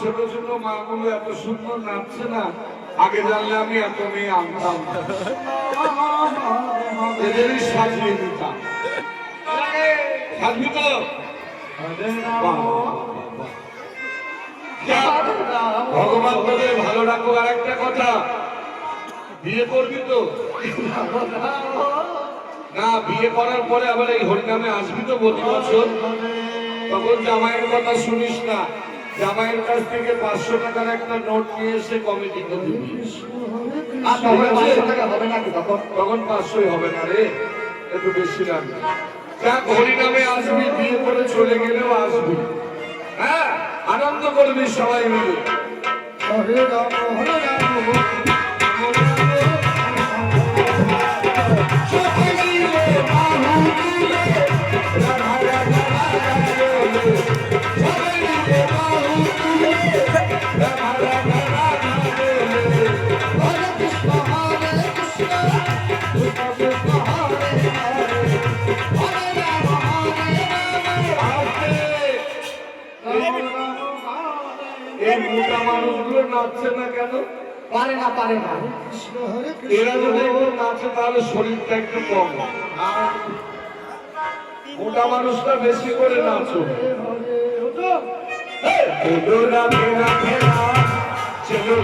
ছোট ছোট মাগুলো এত সুন্দর নাচছে না, আগে জানলে আমি এত মেয়ে আনতাম, এদেরই সাজিয়ে দিতাম। সাজবি তো? ভগবান তোদের ভালো রাখো। আর একটা কথা, বিয়ে করবি তো? না, বিয়ে করার পরে আবার এই হরিনামে আসবি তো প্রতি বছর? তখন জামাইয়ের কথা শুনিস না, জামাইয়ের কাছ থেকে 500 টাকার একটা নোট নিয়ে এসে কমিটিতে দিবি। তখন 500 হবে না রে, একটু বেশি লাগবে। যাক, হরিনামে আসবি, বিয়ে করে চলে গেলেও আসবি। হ্যাঁ, আনন্দ করবি সবাই মিলে। হরে রাম হরে রাম মোটা মানুষগুলো নাচছে না কেন? পারে না, পারে না। এরা যদি একটু নাচে তাহলে শরীরটা একটু কম। মোটা মানুষটা বেশি করে নাচো। চলো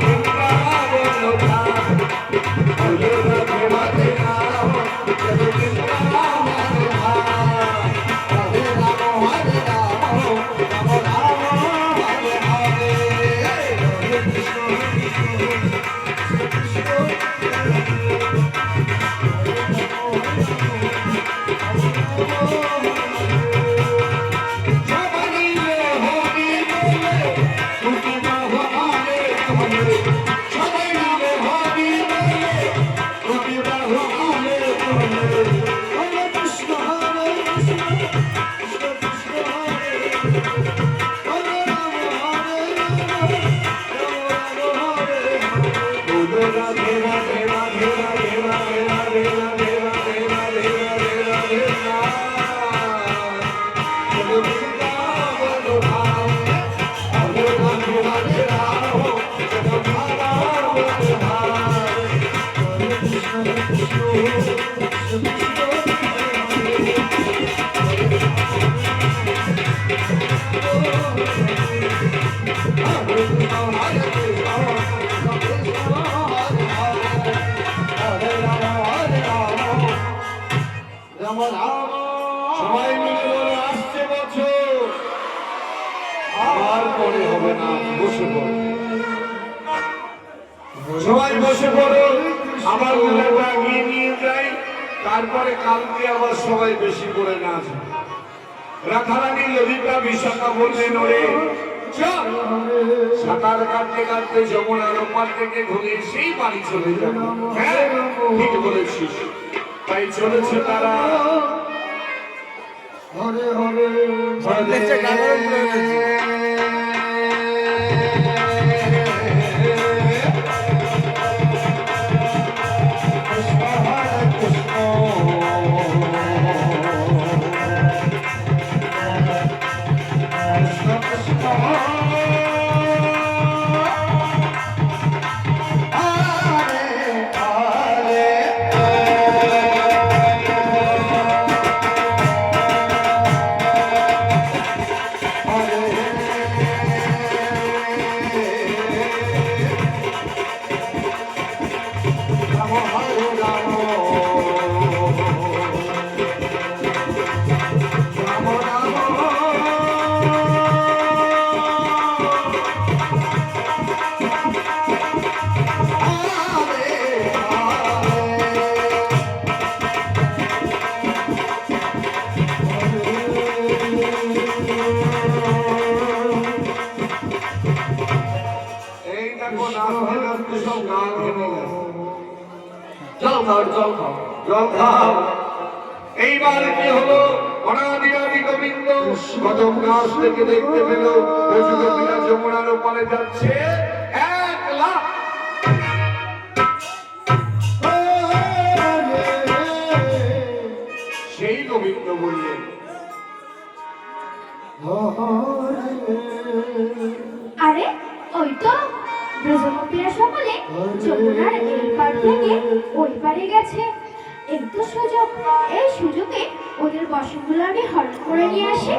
পরে হবে না, বসে পড়ো সবাই, বসে পড়ো। আমার গুলোটা এগিয়ে নিয়ে যাই, তারপরে কালকে আবার সবাই বেশি করে নাচবে। রাধারানী ললিতা বিশাখা বললেন, ওরে চল, সাঁতার কাটতে কাটতে যমুনার ওপার থেকে ঘুরে সেই বাড়ি চলে যাবে। হ্যাঁ ঠিক বলেছিস। তাই চলেছে তারা। হরে হরে এইবার কি হলো? অনাদি গোবিন্দ কদম গাছ থেকে দেখতে পেল যুবতীরা যমুনার ওপারে যাচ্ছে। একলা সেই গোবিন্দ বললেন, আরে ওই তো ব্রজগোপীরা সকলে যমুনার এই পার থেকে ওই পারে গেছে। এই তো সুযোগ, এই সুযোগে ওদের বসনগুলো আমি হরণ করে নিয়ে আসি।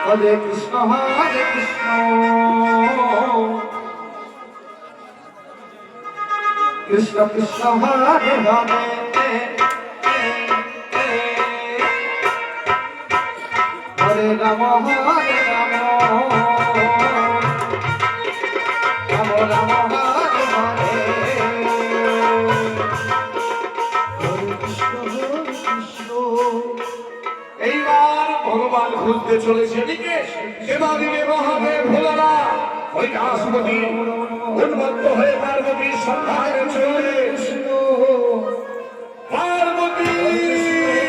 হরে কৃষ্ণ হরে কৃষ্ণ কৃষ্ণ কৃষ্ণ হরে হরে হরে রাম হরে রাম রাম রাম হরে হরে এইবার ভগবান খুঁজতে চলেছে দিকে। এবারে মহাদেব ভোলারা ওই রাসমতি উন্মত্ত হয়ে পার্বতীর সন্ধানে চলে। পার্বতী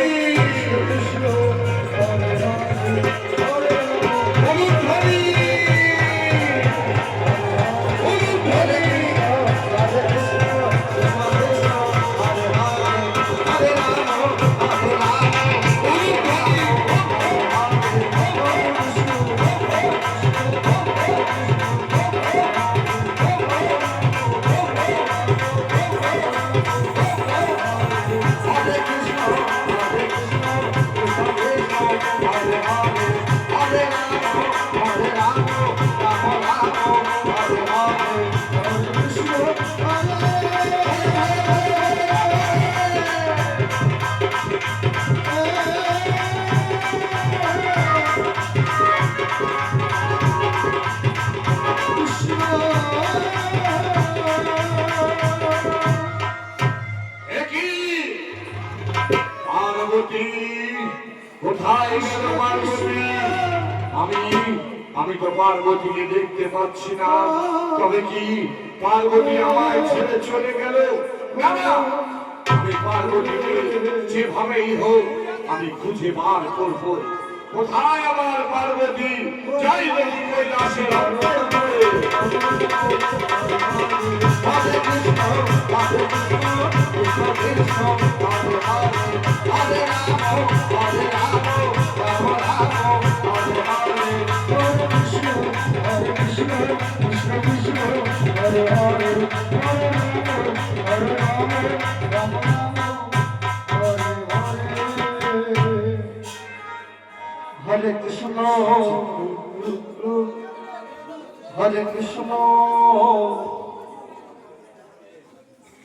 কোথায় গেল পার্বতী? আমি তো পার্বতীকে দেখতে পাচ্ছি না। তবে কি পার্বতী আমায় ছেড়ে চলে গেল? না না, আমি পার্বতীকে যেভাবেই হোক আমি খুঁজে বার করব। কোথায় আমার পার্বতী? যাই দেখি কৈলাসে রক্ষণ করে। হরে কৃষ্ণ হরে কৃষ্ণ কৃষ্ণ কৃষ্ণ হরে হরে হরে রাম হরে রাম রাম রাম হরে হরে হরে কৃষ্ণ কৃষ্ণ কৃষ্ণ হরে হরে হরে রাম রাম হরে কৃষ্ণ হরে Krishna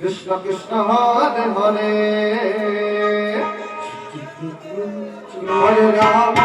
Krishna Krishna Hare Hare Hare Ram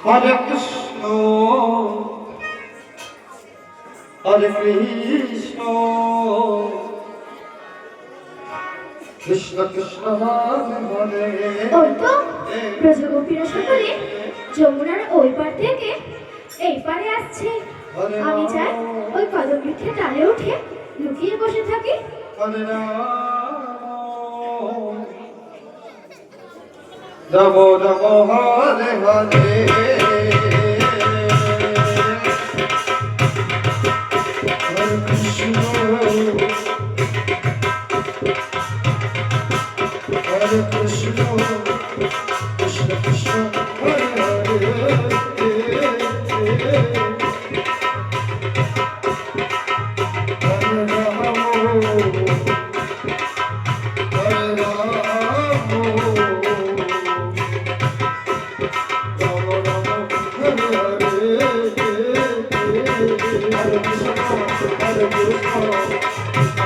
Hare Krishna, Hare Krishna, Krishna Krishna Hare Hare. ওই তো ব্রজগোপীরা সকলে যমুনার ওই পার থেকে এই পারে আসছে। আমি চাই ওই কদম বৃক্ষের ডালে উঠে লুকিয়ে বসে থাকি। Hare Rama, Rama Rama Hare Hare. Hare Krishna, Hare Krishna, Krishna Krishna, Hare Hare. Hare Rama, Hare Rama, Rama Rama, Hare Hare. Hare Krishna, Hare Krishna,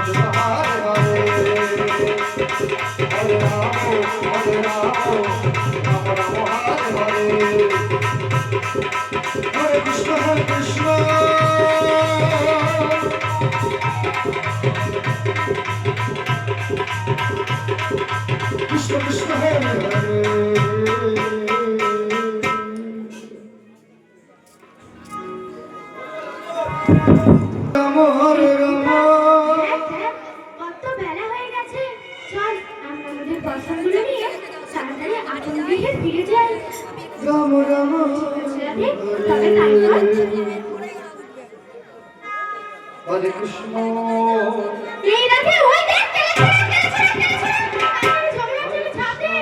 Krishna Hare Hare. Hare Rama, Hare Rama, Rama Rama, Hare Hare. Hare Krishna, Hare Krishna. Krishna Krishna Hare Hare. Rama Hare Rama. কত বেলা হয়ে গেছে, চল আমরা আমাদের বাসনগুলো নিয়ে তাড়াতাড়ি আপন গৃহে ফিরে যাই। Rama Rama. রাধে, তবে তাই কর। Hare Krishna. এই রাধে, ওই দেখ, ঝগড়া চলে, ছাড় দে।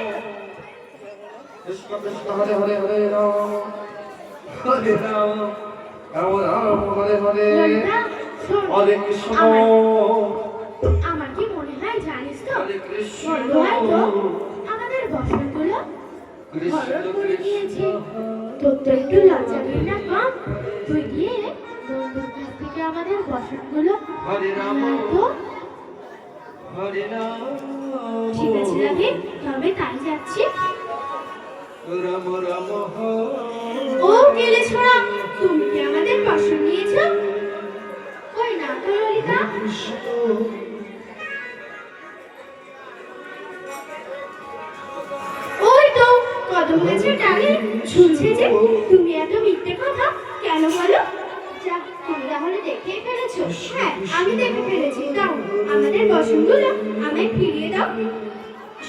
Krishna Krishna Hare Hare Hare Rama. Hare Rama. Rama Rama Hare Hare. Lalita, শোন, Hare Krishna. আমার কি মনে হয় জানিস তো, Hare Krishna. বন্ধু হয়তো আমাদের বসনগুলো হরণ করে দিয়েছে। তোর তো একটু লজ্জা পেয়ে না কম, তুই গিয়ে বন্ধুর কাছ থেকে আমাদের বসনগুলো Hare Rama. হয়তো। Hare Rama. ঠিক আছে রাধে, তবে তাই যাচ্ছি। Rama Rama ও গেলে ছোড়া, তুমি কি আমাদের বসন নিয়েছ? কই না তো ললিতা। ওই তো কদম গাছের ডালে শুনছে যে তুমি এত মিথ্যে কথা কেন বলো? যা, তুমি তাহলে দেখেই ফেলেছো। হ্যাঁ, আমি দেখে ফেলেছি। দাও আমাদের বসনগুলো আমায় ফিরিয়ে দাও।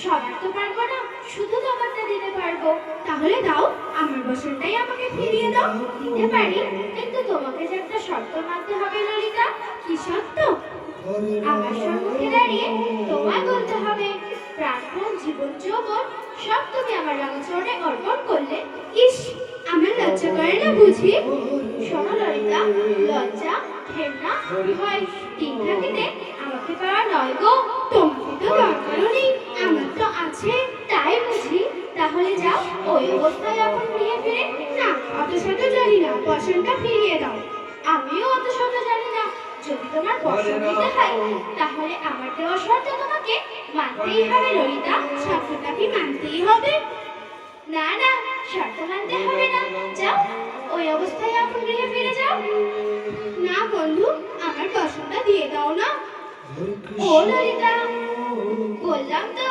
সবার তো পারবো না, শুধু তোমারটা দিতে পারবো। তাহলে দাও, আমার বসনটাই আমাকে ফিরিয়ে দাও। দিতে পারি, কিন্তু তোমাকে যে একটা শর্ত মানতে হবে ললিতা। কি শর্ত? আমার সম্মুখে দাঁড়িয়ে তোমায় বলতে হবে, প্রাণপণ জীবন যৌবন সব তুমি আমার রামচরণে অর্পণ করলে। ইস, আমার লজ্জা করে না বুঝি? শোনো ললিতা, লজ্জা, ঘেন্না, ভয় তিন থাকিতে আমাকে পাওয়া নয় গো। তোমাকে তো দরকারও নেই, আমার তো আছে, তাই বুঝি। তাহলে যাও, ওই অবস্থায় এখন ফিরে ফিরে না, অত শত জানি না, বসনটা ফিরিয়ে দাও। আমিও অত শত জানি না, যদি তোমার বসন দিতে হয় তাহলে আমার দেওয়া শর্ত তোমাকে মানতেই হবে ললিতা। শর্তটা কি মানতেই হবে? না না, শর্ত মানতে হবে না, যাও ওই অবস্থায় আপন গৃহে ফিরে যাও। না বন্ধু, আমার বসনটা দিয়ে দাও না। ও ললিতা, বললাম তো,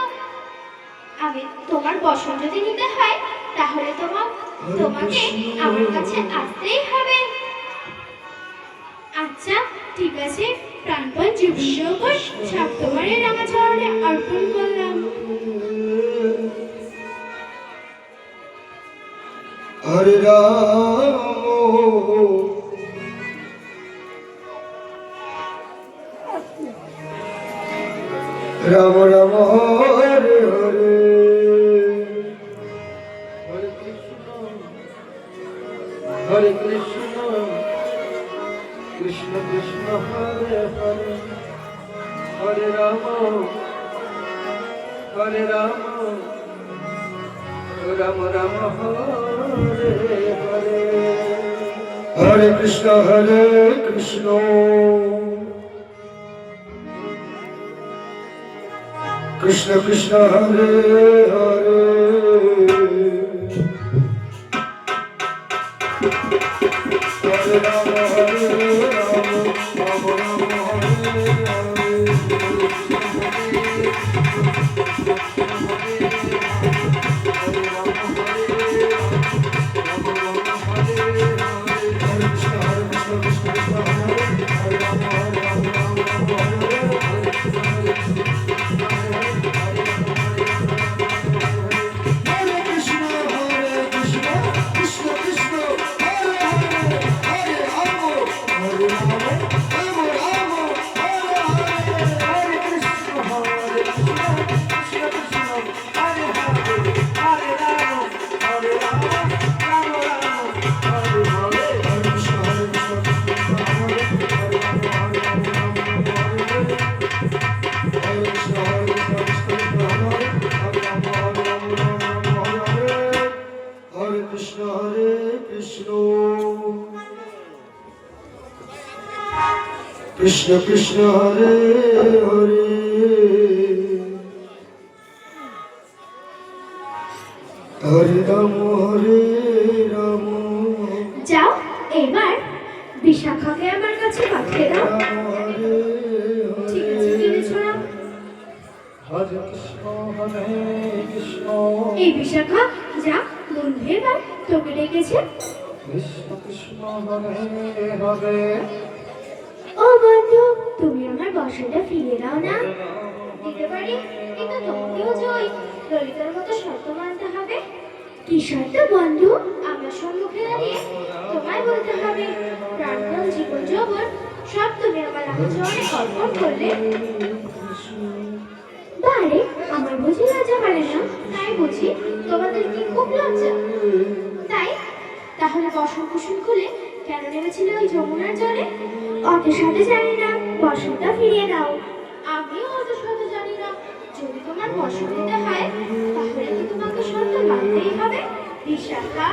আমি তোমার বসন যদি নিতে হয় তাহলে তোমাকে আমার কাছে আসতেই হবে। আচ্ছা ঠিক আছে, প্রাণপণ জীবন যৌবন সব তোমার এই রামাচরণে অর্পণ করলাম। Hare Rama. Rama Rama Hare Hare. Hare Krishna. Hare Krishna. Krishna Krishna Hare Hare. Hare Rama. Hare Rama. Rama Rama Hare হরে কৃষ্ণ কৃষ্ণ কৃষ্ণ কৃষ্ণ হরে হরে হরে রাম রাম রাম হরে কৃষ্ণ কৃষ্ণ হরে হরে হরে রাম যাও এবার বিশাখাকে আমার কাছে পাঠিয়ে দাও। হরে ঠিক আছে বিবেচনা। হরে কৃষ্ণ হরে কৃষ্ণ এই বিশাখা যা, বন্ধু এবার তোকে ডেকেছে। কৃষ্ণ কৃষ্ণ হরে হরে ও বন্ধু, তুমি আমার বর্ষাটা ফিরিয়ে দাও না। দিতে পারি, কিন্তু তোমাকেও যে ওই ললিতার মতো শর্ত মানতে হবে। কি শর্ত বন্ধু? আমার সম্মুখে দাঁড়িয়ে তোমায় বলতে হবে প্রাণপণ জীবন যৌবন সব তুমি আমার আচরণে অর্পণ করলে। বারে আমার বুঝি লজ্জা পারে না, তাই বুঝি তোমাদের কি খুব লজ্জা? তাই তাহলে বসন কুসুম খুলে কেন নেমেছিল ওই যমুনার জলে? অত শত জানি না, বসনটা ফিরিয়ে দাও। আমিও অত শত জানি না, যদি তোমার বসন দিতে হয় তাহলে কি তোমাকে শর্ত মানতেই হবে বিশাখা?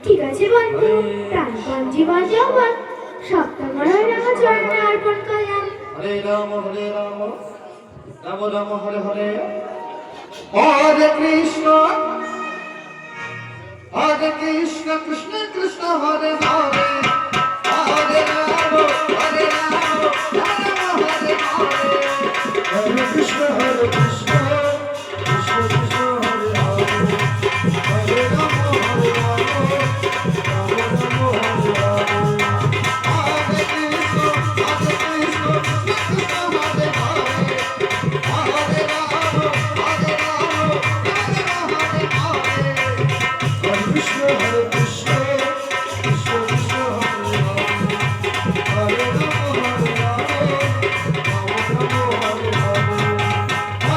ঠিক আছে বন্ধু, প্রাণপণ জীবন যৌবন সব তোমার ওই রাঙা চরণে অর্পণ করলাম। হরে রাম রাম রাম হরে হরে হরে কৃষ্ণ কৃষ্ণ কৃষ্ণ হরে হরে হরে রাম হরে রাম হরে হরে হরে কৃষ্ণ কৃষ্ণ কৃষ্ণ হরে হরে হরে রাম হরে রাম রাম রাম হরে হরে হরে কৃষ্ণ কৃষ্ণ কৃষ্ণ হরে হরে হরে রাম হরে রাম রাম হরে হরে হরে কৃষ্ণ কৃষ্ণ কৃষ্ণ কৃষ্ণ হরে হরে হরে রাম হরে রাম রাম রাম হরে হরে হরে কৃষ্ণ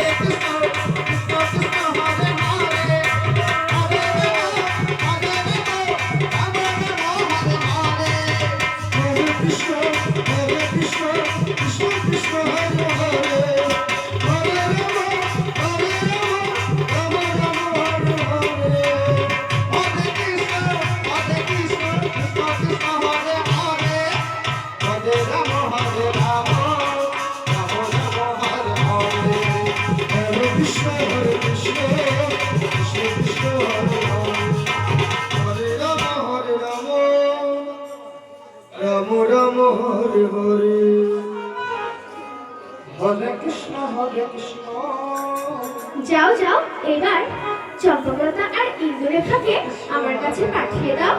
কৃষ্ণ কৃষ্ণ কৃষ্ণ হরে হরে হরে রাম রাম রাম হরে হরে হরে কৃষ্ণ কৃষ্ণ কৃষ্ণ কৃষ্ণ হরে হরে হরে রাম রাম রাম হরে হরে হরে কৃষ্ণ কৃষ্ণ কৃষ্ণ কৃষ্ণ হরে হরে হরে রাম রাম রাম হরে হরে হরে কৃষ্ণ কৃষ্ণ কৃষ্ণ হরে হরে হরে রাম রাম রাম হরে হরে হরে কৃষ্ণ কৃষ্ণ যাও যাও এবার চম্পকলতা আর ইন্দুরেখাকে আমার কাছে পাঠিয়ে দাও।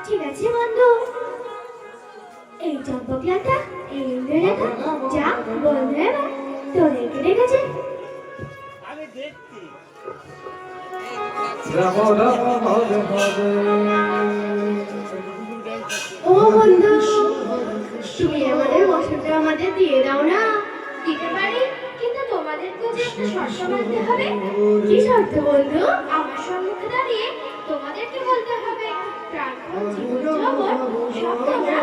ঠিক আছে বন্ধু। এই চম্পকলতা এই ইন্দুরেখা যা, বন্ধু এবার তোদেরকে ডেকেছে। রাম রাম হরে হরে ও বন্ধু, তুমি আমাদের বসনটা আমাদের দিয়ে দাও না। দিতে পারি, কিন্তু তোমাদেরকে যে একটা শর্ত মানতে হবে। কি শর্ত বন্ধু? আমার সম্মুখে দাঁড়িয়ে তোমাদেরকে বলতে হবে প্রাণপণ জীবন যৌবন সব তোমরা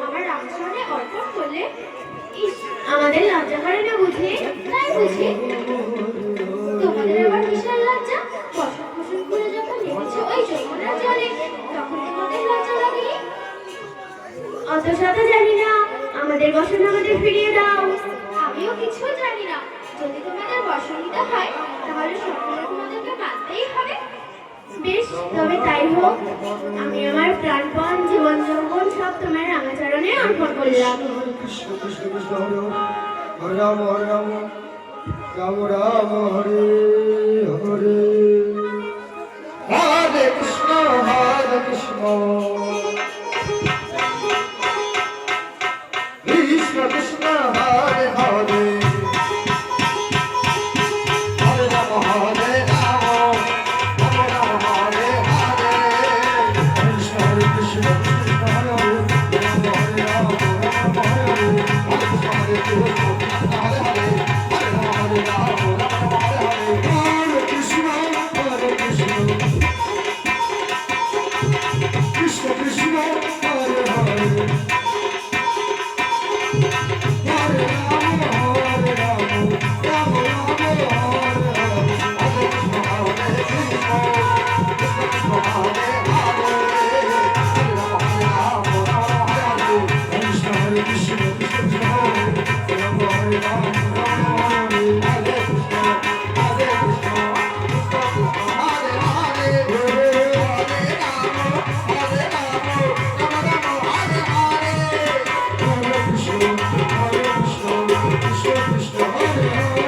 আমার রামচরণে অর্পণ করলে। ইস, আমাদের লজ্জা করে না বুঝি? তাই বুঝি তোমাদের আবার কিসের লজ্জা? অত শত জানি না, আমাদের বসন আমাদের ফিরিয়ে দাও। আমিও কিছু জানি না, যদি তোমাদের বসন নিতে হয় তাহলে সকলে তোমাদেরকে মানতেই হবে। বেশ, তবে তাই হোক। আমি আমার প্রাণপণ জীবন যৌবন সব তোমার রামাচরণে অর্পণ করলাম। কৃষ্ণ কৃষ্ণ কৃষ্ণ হরে হরে রাম হরে রাম রাম রাম হরে হরে হরে কৃষ্ণ কৃষ্ণ কৃষ্ণ কৃষ্ণ হরে হরে হরে রাম হরে রাম রাম রাম হরে হরে কৃষ্ণ হরে কৃষ্ণ কৃষ্ণ হরে হরে রাম হরে রাম রাম হরে হরে হরে কৃষ্ণ হরে কৃষ্ণ কৃষ্ণ হরে হরে হরে রাম হরে রাম রাম রাম হরে হরে হরে কৃষ্ণ হরে কৃষ্ণ কৃষ্ণ কৃষ্ণ হরে হরে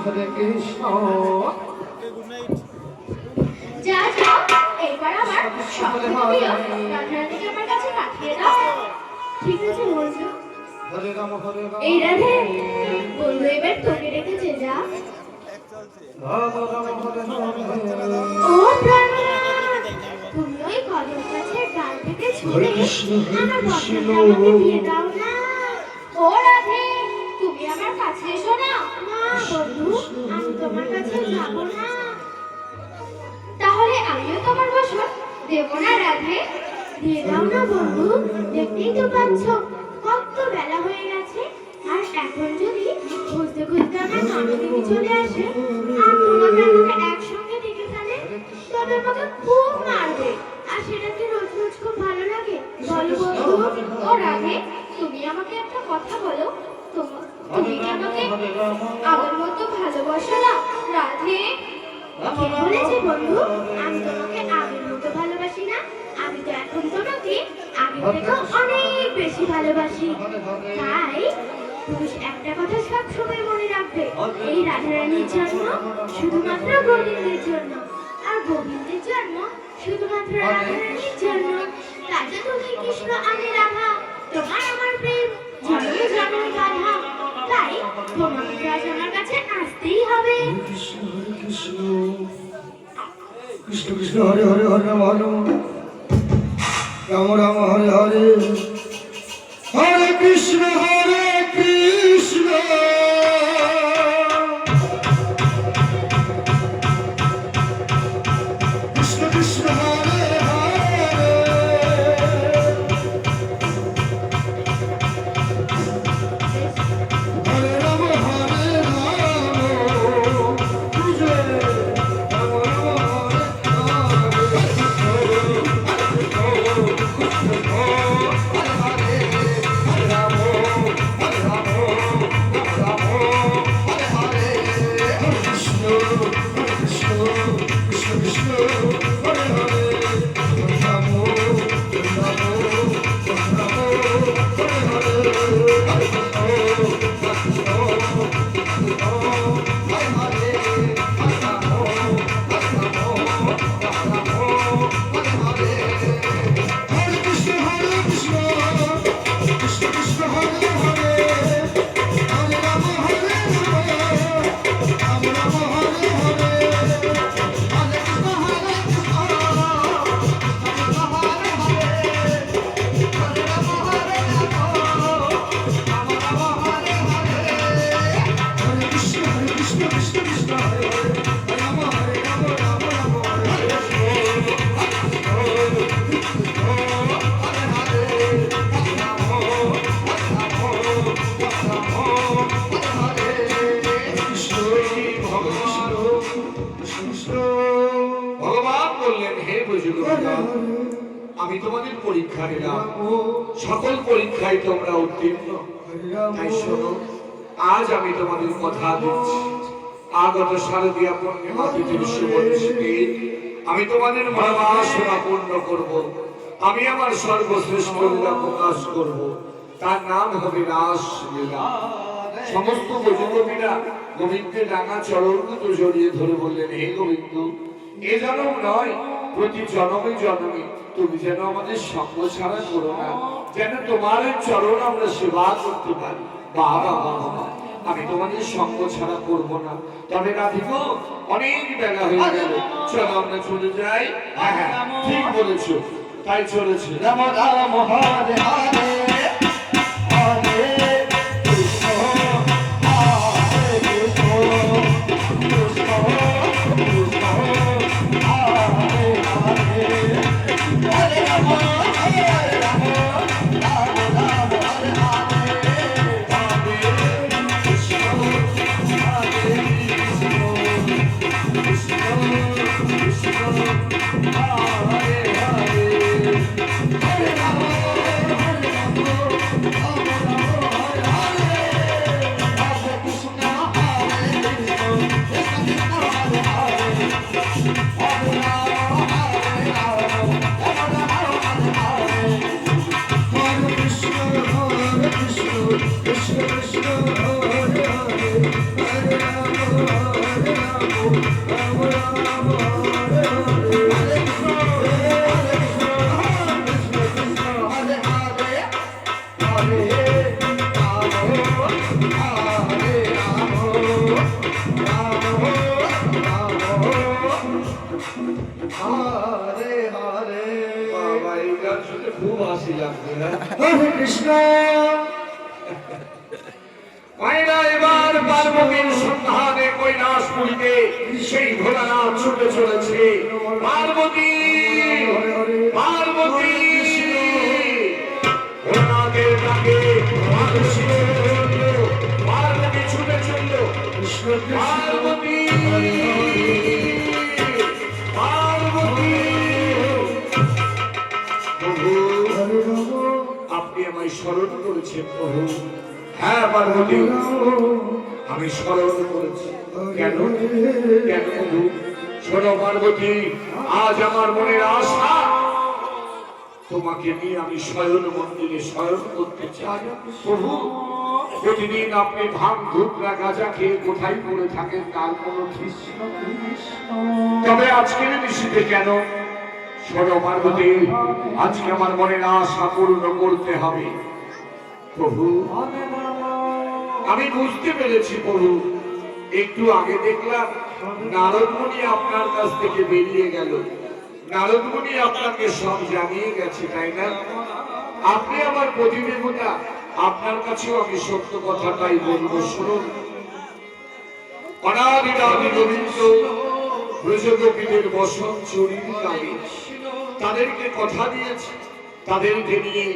Hare Krishna যা যাও, এবার আমার সবথেকে প্রিয় রাধারানীকে আমার কাছে পাঠিয়ে দাও। ঠিক আছে বন্ধু। Hare Rama Hare Rama এই রাধে, বন্ধু এবার তোকে রেখেছে, যা। Rama Rama Hare Hare ও প্রাণনাথ, তুমি ওই কদম গাছের ডাল থেকে ছুঁড়ে আমার বসনটা আমাকে দিয়ে দাও না। ও রাধে, তুমি আমার কাছে এসো না। না বন্ধু, আমি তোমার কাছে যাব না। তাহলে আমিও তোমার বসন দেব না রাধে। দিয়ে দাও না বন্ধু, দেখতেই তো পাচ্ছ কত বেলা হয়ে গেছে। আর এখন যদি খুঁজতে খুঁজতে আমার ননদিনী চলে আসে আর তোমাকে আমাকে একসঙ্গে দেখে ফেলে, তবে আমাকে খুব মারবে। আর সেটা কি রোজ রোজ খুব ভালো লাগে? বলো বন্ধু। ও রাধে, তুমি আমাকে একটা কথা বলো, তুমি কি আমাকে আগের মতো ভালোবাসো না রাধে? কে বলেছে বন্ধু আমি তোমাকে আগের মতো ভালোবাসি না? আমি তো এখন তোমাকে আগের থেকে অনেক বেশি ভালোবাসি। তাই তুমি একটা কথা সব সময় মনে রাখবে, এই রাধারানীর জন্ম শুধুমাত্র গোবিন্দের জন্য, আর গোবিন্দের জন্ম শুধুমাত্র রাধারানীর জন্য। তাই তো তুমি কৃষ্ণ, আমি রাধা, তোমার আমার প্রেম জন্মে জন্মে বাধা। তাই তোমাকে আজ আমার কাছে আসতেই হবে। Krishna Hare Krishna Krishna Krishna Hare Hare Hare Rama Hare Rama Rama Hare Hare Hare Krishna Hare Krishna Krishna Krishna Hare Hare Hare Rama Hare Rama Govinda, আমি তোমাদের পরীক্ষা নিলাম, সকল পরীক্ষায় তোমরা উত্তীর্ণ। তাই শোনো, আজ আমি তোমাদের কথা দিচ্ছি, আগত শারদীয়া পূর্ণিমা তিথির শুভ দিনে আমি তোমাদের মনোবাসনা পূর্ণ করব। আমি আমার সর্বশ্রেষ্ঠ লীলা প্রকাশ করব, তার নাম হবে রাসলীলা। সমস্ত গোবিন্দরা গোবিন্দের রাঙা চরণ তো জড়িয়ে ধরে বললেন, হে গোবিন্দ, এ জন্ম নয়, প্রতি জন্মে জন্মে তুমি যেন আমাদের সঙ্গ ছাড়া করো না, যেন তোমার চরণ আমরা সেবা করতে পারি। বাবা বাবা, আমি তোমাদের সঙ্গ ছাড়া করব না। তবে রাধিকো, অনেক বেলা হয়ে গেল, চলো আমরা চলে যাই। হ্যাঁ হ্যাঁ, ঠিক বলেছো, তাই চলেছে। রাম রাম হরে হরে হরে কৃষ্ণ হরে কৃষ্ণ কৃষ্ণ কৃষ্ণ হরে হরে হরে রাম হরে রাম রাম রাম হরে হরে কৃষ্ণ হরে কৃষ্ণ কৃষ্ণ কৃষ্ণ হরে হরে বাবা, এই গান শুনে খুব হাসি লাগছে। হরে কৃষ্ণ মায়েরা এবার পার্বতীর সন্ধানে কৈলাসপুরীতে সেই ভোলানাথ ছুটে চলেছে। পার্বতী পার্বতী, ভোলানাথের ডাকে পার্বতী ছুটে চলল। কৃষ্ণ পার্বতী পার্বতী, প্রভু হরে রাম আপনি আমায় স্মরণ করেছেন প্রভু। হ্যাঁ পার্বতী, আমি স্মরণ করেছি। কেন কেন প্রভু? শোনো পার্বতী, আজ আমার মনের আশা, তোমাকে নিয়ে আমি শয়ন মন্দিরে শয়ন করতে চাই প্রভু। প্রতিদিন আপনি ভাঙ ধুকরা গাঁজা খেয়ে কোথায় পড়ে থাকেন তার কোনো ঠিক নেই। তবে আজকের নিশীতে কেন? শোনো পার্বতী, আজকে আমার মনের আশা পূর্ণ করতে হবে প্রভু। আমি বুঝতে পেরেছি প্রভু, একটু আগে দেখলাম নারদমণি আপনার কাছ থেকে বেরিয়ে গেল। নারদমণি আপনাকে সব জানিয়ে গেছে, তাই না? আপনি আমার প্রতিদেবতা, আপনার কাছেও আমি সত্য কথাটাই বলবো। শুনুন, অনাদিরাদি গোবিন্দ ব্রজগোপীদের বসন চুরির কালে তাদেরকে কথা দিয়েছে, তাদেরকে নিয়ে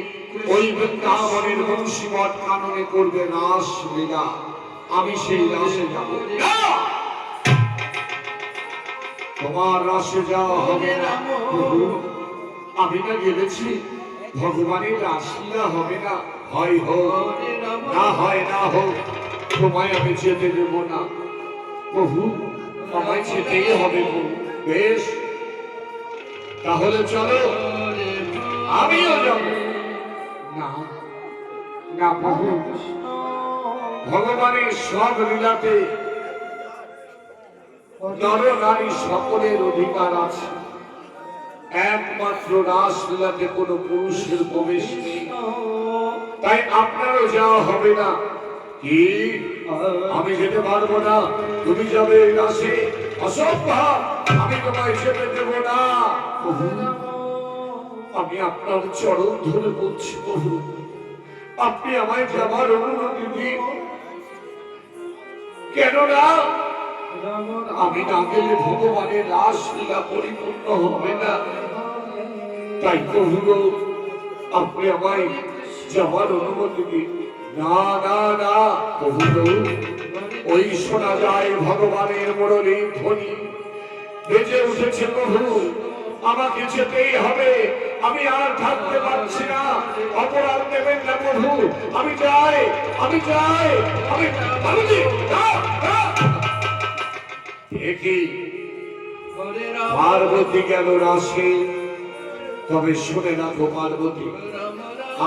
ওই বৃন্দাবনের বংশীমঠ কাননে করবে রাসলীলা। আমি সেই রাসে যাব না, তোমার রাসে যাওয়া হবে না প্রভু। আমি না গেলেছি, ভগবানের রাসলীলা হবে না, হয় হোক না হয় না হোক, তোমায় আমি যেতে দেব না প্রভু। আমায় যেতেই হবে প্রভু। বেশ, তাহলে চলো, আমিও যাব। না না প্রভু, ভগবানের সব লীলাতে নর নারী সকলের অধিকার আছে, একমাত্র রাসলীলাতে কোনো পুরুষের প্রবেশ নেই। তাই আপনারও যাওয়া হবে না। কি আমি যেতে পারবো না? তুমি যাবে রাসে? অসম্ভব, আমি তোমায় যেতে দেব না প্রভু। আমি আপনার চরণ ধরে বলছি প্রভু, আপনি আমায় যাবার অনুমতি দিন। কেননা আমি না গেলে ভগবানের রাসলীলা পরিপূর্ণ হবে না। তাই প্রভু, আপনি আমায় যাবার অনুমতি দিন। না না না প্রভু, ওই শোনা যায় ভগবানের মুরলীর ধ্বনি বেজে উঠেছে প্রভু। আমাকে যেতেই হবে, আমি আর থাকতে পারছি না, অপরাধ দেবেন না প্রভু, আমি যাই, আমি যাই, আমি বাবুজি, যাও, যাও। একই পার্বতী গেল রাশে, তবে শুনে না গো পার্বতী,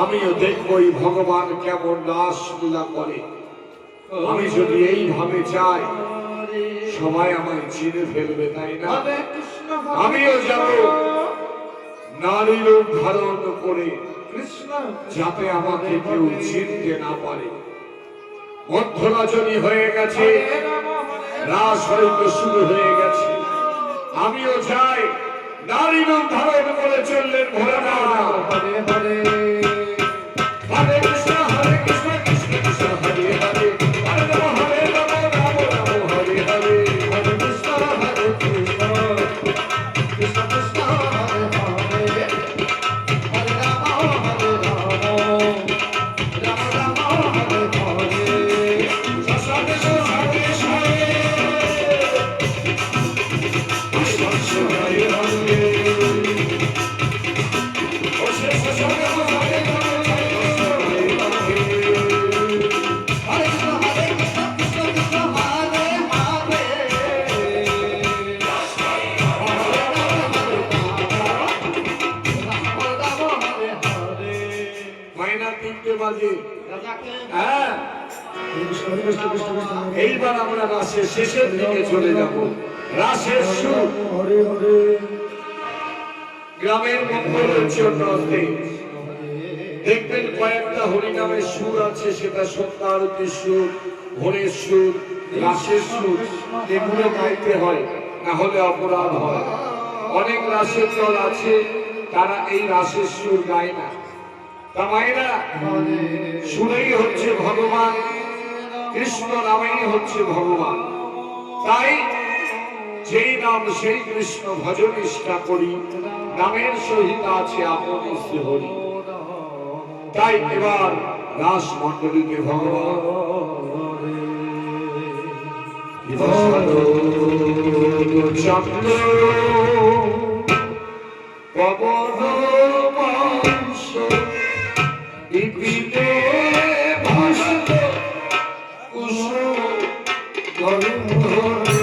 আমিও দেখবই ভগবান কেমন রাস লীলা করে। আমি যদি এইভাবে যাই সবাই আমায় চিনে ফেলবে, তাই না? আমিও যাব নারী রূপ ধারণ করে, যাতে আমাকে কেউ চিনতে না পারে। মধ্যরাজনী হয়ে গেছে, রাস হয়তো শুরু হয়ে গেছে, আমিও যাই নারী রূপ ধারণ করে চললেন ভোলানাথ। হরে কৃষ্ণ হরে কৃষ্ণ কৃষ্ণ কৃষ্ণ হরে হরে, হরে রাম রাম রাম হরে হরে, হরে কৃষ্ণ হরে কৃষ্ণ কৃষ্ণ কৃষ্ণ হরে হরে, হরে রাম হরে রাম রাম রাম হরে হরে। সসাদে সসাদে সরে কৃষ্ণ কৃষ্ণ হরে হরে, ও সে সসাদে সসাদে মাইনা 3টে বাজে। হ্যাঁ, এইবার আমরা রাসের শেষের দিকে চলে যাব। রাসের সুর হরে হরে গ্রামের মঙ্গলের জন্য দেখবেন কয়েকটা হরিনামের সুর আছে, সেটা সন্ধ্যা আরতির সুর, ভোরের সুর, রাসের সুর, এগুলো গাইতে হয়, না হলে অপরাধ হয়। অনেক রাসের দল আছে তারা এই রাসের সুর গায় না। তা মায়েরা, সুরেই হচ্ছে ভগবান, কৃষ্ণ নামেই হচ্ছে ভগবান। তাই যেই নাম সেই কৃষ্ণ ভজন নিষ্ঠা করি, নামের সহিত আছে আপন হরি। তাই এবার রাস মণ্ডলীকে ভগবান চন্দ্র পবন মাংস বিপিনে ভাসত কুসুম গন্ধরে,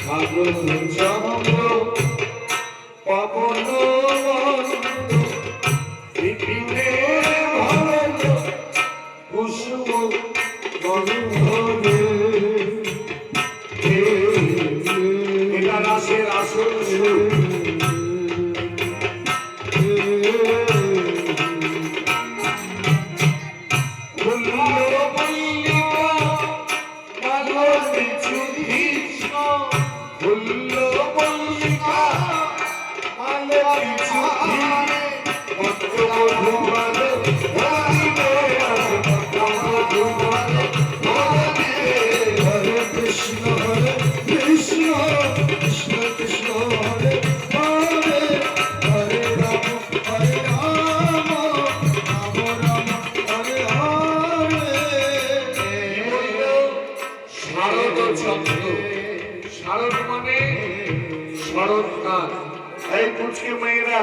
সাগর চন্দ্র পবন বিপিনে ভাসত কুসুম গন্ধরে। এটা রাসের আসল সুর। হরে কৃষ্ণ হরে কৃষ্ণ কৃষ্ণ কৃষ্ণ হরে হরে, হরে রাম রাম রাম হরে হরে। শারদ চন্দ্র, শারদ মানে শরৎকাল। এই পুচকে মেয়েরা